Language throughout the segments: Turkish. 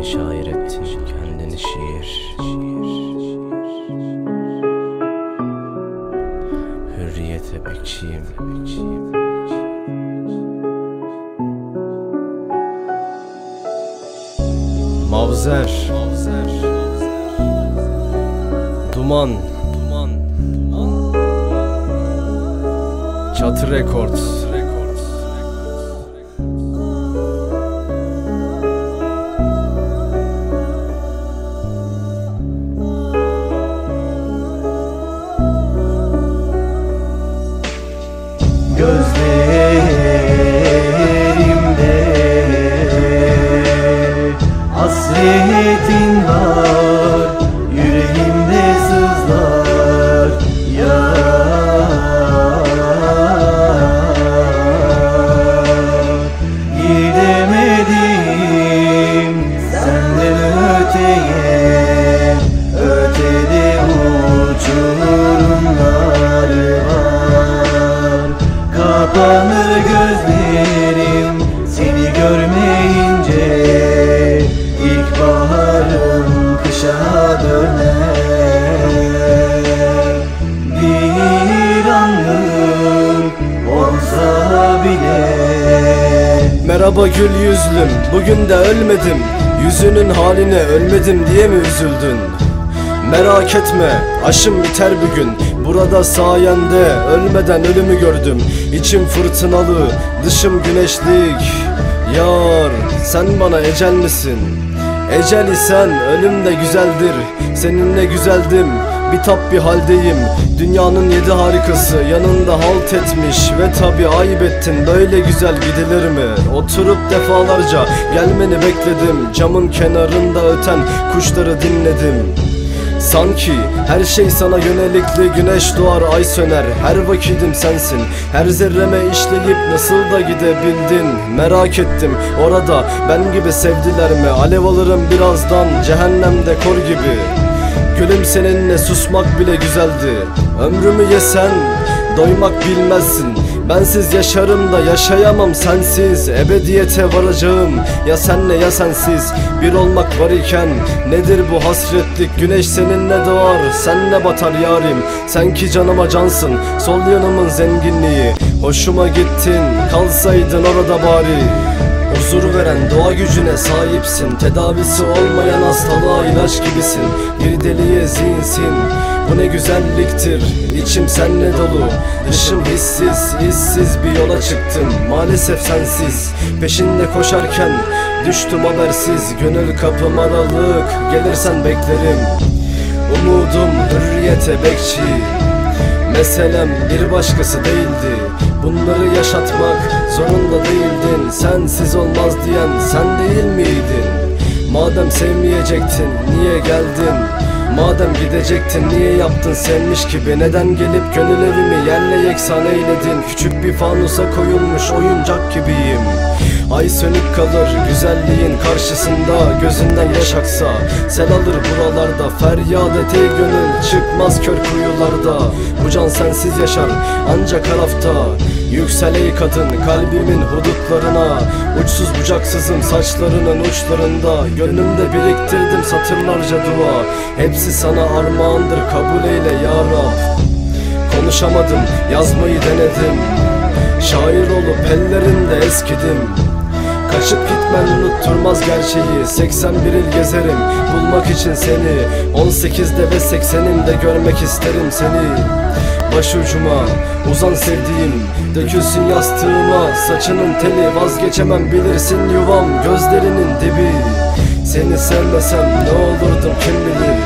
Beni şair ettin, kendini şiir. Hürriyete bekçiyim. Mavzer, Duman, Çatı Records. Gözlerimde hasretin var, yüreğimde sızlar yar. Gidemedim senden öteye, ötede uçurumlar var. Kapanır gözlerim seni görmeyince, İlkbaharım kışa döner. Bir anlık olsa bile. Merhaba gül yüzlüm, bugün de ölmedim. Yüzünün haline ölmedim diye mi üzüldün? Merak etme, aşım biter bugün. Burada sayende ölmeden ölümü gördüm. İçim fırtınalı, dışım güneşlik. Yar, sen bana ecel misin? Ecel isen ölüm de güzeldir. Seninle güzeldim, bitap bir haldeyim. Dünyanın 7 harikası yanında halt etmiş. Ve tabi ayıp ettin, böyle güzel gidilir mi? Oturup defalarca gelmeni bekledim. Camın kenarında öten kuşları dinledim. Sanki her şey sana yönelikli, güneş doğar ay söner. Her vakitim sensin, her zerreme işleyip nasıl da gidebildin? Merak ettim orada ben gibi sevdiler mi? Alev alırım birazdan cehennemde kor gibi. Gülüm seninle susmak bile güzeldi. Ömrümü yesen doymak bilmezsin. Bensiz yaşarım da yaşayamam sensiz. Ebediyete varacağım ya senle ya sensiz. Bir olmak var iken nedir bu hasretlik? Güneş seninle doğar, senle batar yarim. Sen ki canıma cansın, sol yanımın zenginliği. Hoşuma gittin, kalsaydın orada bari. Huzur veren doğa gücüne sahipsin. Tedavisi olmayan hastalığa ilaç gibisin. Bir deliye zihinsin, bu ne güzelliktir. İçim senle dolu, dışım hissiz bir yola çıktım. Maalesef sensiz, peşinde koşarken düştüm habersiz. Gönül kapım aralık, gelirsen beklerim. Umudum hürriyete bekçi. Meselem bir başkası değildi. Bunları yaşatmak zorunda değildin. Sensiz olmaz diyen sen değil miydin? Madem sevmeyecektin niye geldin? Madem gidecektin niye yaptın sevmiş gibi? Neden gelip gönül evimi yerle yeksan eyledin? Küçük bir fanusa koyulmuş oyuncak gibiyim. Ay sönük kalır güzelliğin karşısında. Gözünden yaş aksa sel alır buralarda. Feryat et ey gönül, çıkmaz kör kuyularda. Bu can sensiz yaşar ancak harafta. Yüksel ey kadın kalbimin hudutlarına. Uçsuz bucaksızım saçlarının uçlarında. Gönlümde biriktirdim satırlarca dua. Hepsi sana armağandır, kabul eyle ya Rab. Konuşamadım, yazmayı denedim. Şair olup ellerinde eskidim. Kaçıp gitmen unutturmaz gerçeği. 81 il gezerim bulmak için seni. 18'de ve 80'imde görmek isterim seni. Başucuma uzan sevdiğim, dökülsün yastığıma saçının teli. Vazgeçemem bilirsin yuvam gözlerinin dibi. Seni sevmesem ne olurdum kim bilir?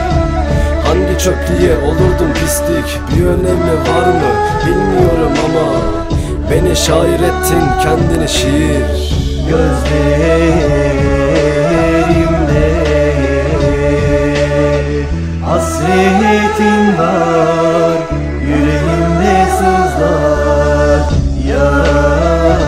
Hangi çöplüğe olurdum pislik? Bir önemi var mı bilmiyorum ama beni şair ettin, kendini şiir. Gözlerimde hasretin var, yüreğimde sızlar yar.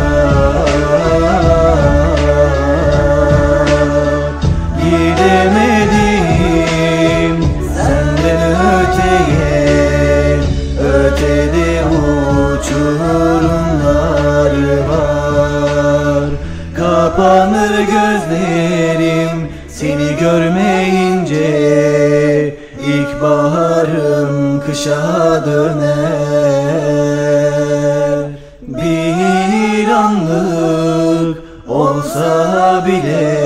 Gidemedim senden öteye, ötede uçurumlar var. Kapanır gözlerim Seni görmeyince ilkbaharım kışa döner. Bir anlık olsa bile